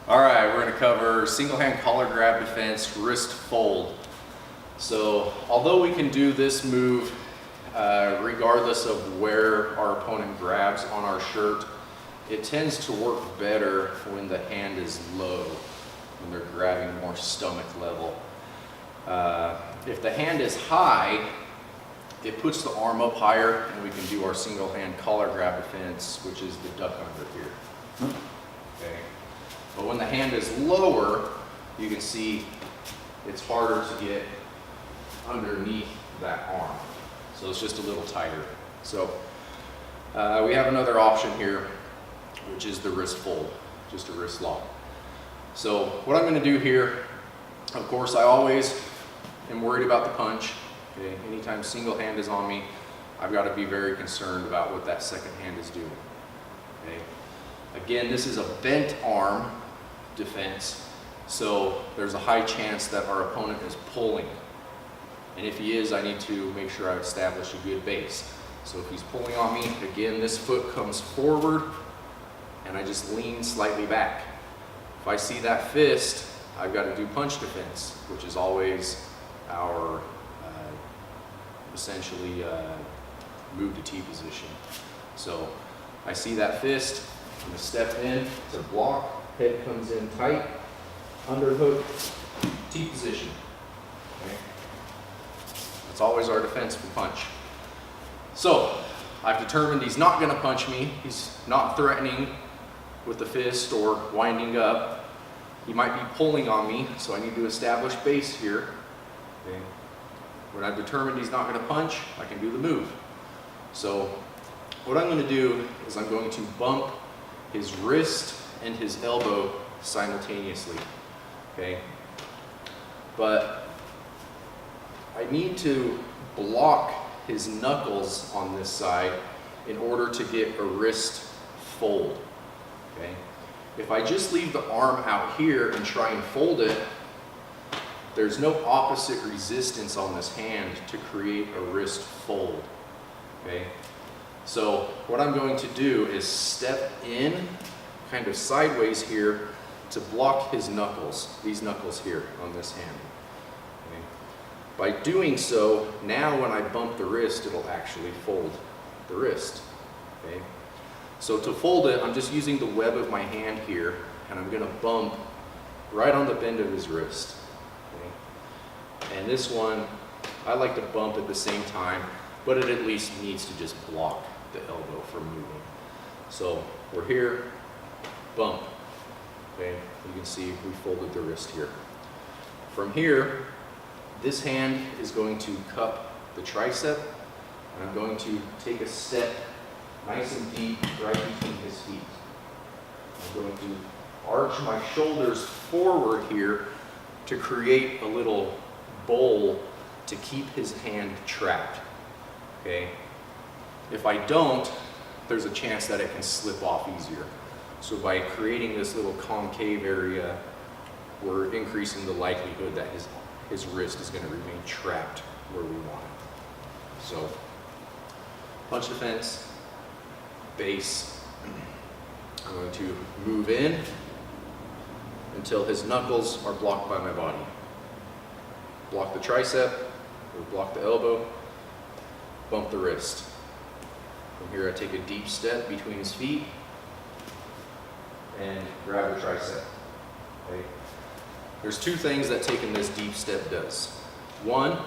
All right, we're going to cover single hand collar grab defense, wrist fold. So although we can do this move regardless of where our opponent grabs on our shirt, it tends to work better when the hand is low, when they're grabbing more stomach level. If the hand is high, it puts the arm up higher and we can do our single hand collar grab defense, which is the duck under here. Okay. But when the hand is lower, you can see it's harder to get underneath that arm. So it's just a little tighter. So we have another option here, which is the wrist fold, just a wrist lock. So what I'm going to do here, of course, I always am worried about the punch. Okay? Anytime single hand is on me, I've got to be very concerned about what that second hand is doing. Okay? Again, this is a bent arm defense, so there's a high chance that our opponent is pulling. And if he is, I need to make sure I establish a good base. So if he's pulling on me, again, this foot comes forward and I just lean slightly back. If I see that fist, I've got to do punch defense, which is always our essentially move to T position. So I see that fist, I'm going to step in to block, head comes in tight, underhook, T position. Okay. That's always our defense for punch. So I've determined he's not going to punch me. He's not threatening with the fist or winding up. He might be pulling on me, so I need to establish base here. Okay. When I've determined he's not going to punch, I can do the move. So what I'm going to do is I'm going to bump his wrist and his elbow simultaneously. Okay. But I need to block his knuckles on this side in order to get a wrist fold. Okay? If I just leave the arm out here and try and fold it, there's no opposite resistance on this hand to create a wrist fold. Okay? So what I'm going to do is step in kind of sideways here to block his knuckles, these knuckles here on this hand. By doing so, now when I bump the wrist, it'll actually fold the wrist. Okay? So to fold it, I'm just using the web of my hand here, and I'm going to bump right on the bend of his wrist. Okay? And this one, I like to bump at the same time, but it at least needs to just block the elbow from moving. So we're here, bump. Okay? You can see we folded the wrist here. From here, this hand is going to cup the tricep, and I'm going to take a step nice and deep right between his feet. I'm going to arch my shoulders forward here to create a little bowl to keep his hand trapped. Okay? If I don't, there's a chance that it can slip off easier. So by creating this little concave area, we're increasing the likelihood that his wrist is going to remain trapped where we want it. So, punch defense, base. I'm going to move in until his knuckles are blocked by my body. Block the tricep, or block the elbow, bump the wrist. From here I take a deep step between his feet and grab the tricep. Okay. There's two things that taking this deep step does. One,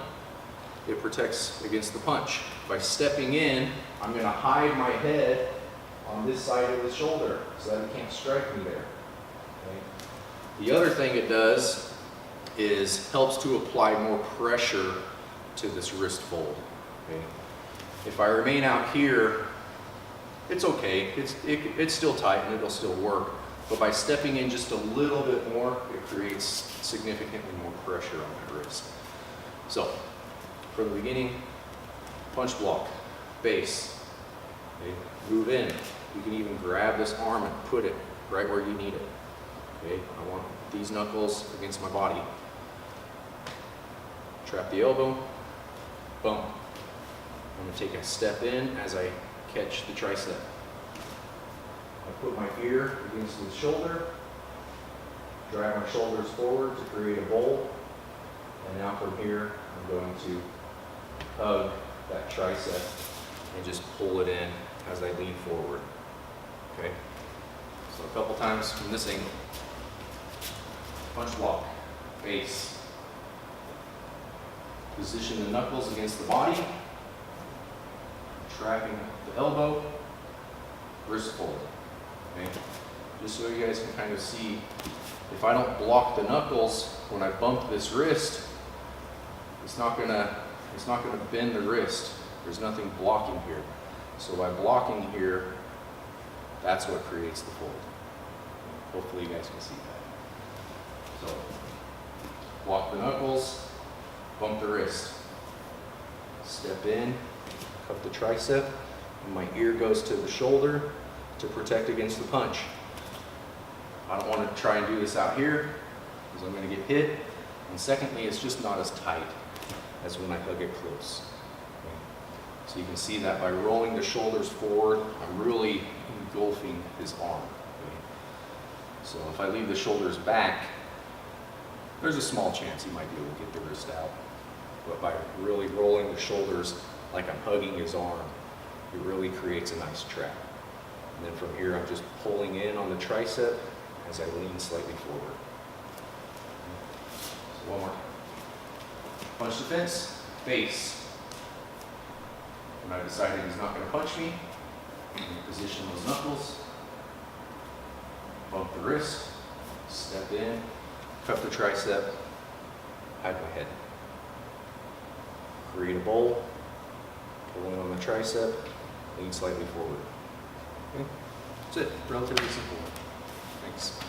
it protects against the punch. By stepping in, I'm going to hide my head on this side of the shoulder so that he can't strike me there. Okay? The other thing it does is helps to apply more pressure to this wrist fold. Okay? If I remain out here, it's okay. It's still tight and it'll still work. But by stepping in just a little bit more, it creates significantly more pressure on that wrist. So, from the beginning, punch block, base, okay? Move in. You can even grab this arm and put it right where you need it. Okay? I want these knuckles against my body. Trap the elbow, bump. I'm going to take a step in as I catch the tricep. I put my ear against his shoulder, drive my shoulders forward to create a bowl. And now from here, I'm going to hug that tricep and just pull it in as I lean forward. Okay? So a couple times from this angle. Punch block, face. Position the knuckles against the body. Tracking the elbow. Wrist fold. Okay? Just so you guys can kind of see, if I don't block the knuckles when I bump this wrist, it's not gonna bend the wrist. There's nothing blocking here. So by blocking here, that's what creates the fold. Hopefully you guys can see that. So block the knuckles, bump the wrist. Step in, cup the tricep, and my ear goes to the shoulder to protect against the punch. I don't want to try and do this out here because I'm going to get hit. And secondly, it's just not as tight as when I hug it close. Okay. So you can see that by rolling the shoulders forward, I'm really engulfing his arm. Okay. So if I leave the shoulders back, there's a small chance he might be able to get the wrist out. But by really rolling the shoulders like I'm hugging his arm, it really creates a nice trap. And then from here, I'm just pulling in on the tricep as I lean slightly forward. So one more. Punch the fence, face. When I've decided he's not going to punch me, I'm going to position those knuckles, bump the wrist, step in, cup the tricep, hide my head. Create a bowl, pull in on the tricep, lean slightly forward. Okay. That's it, relatively simple. Thanks.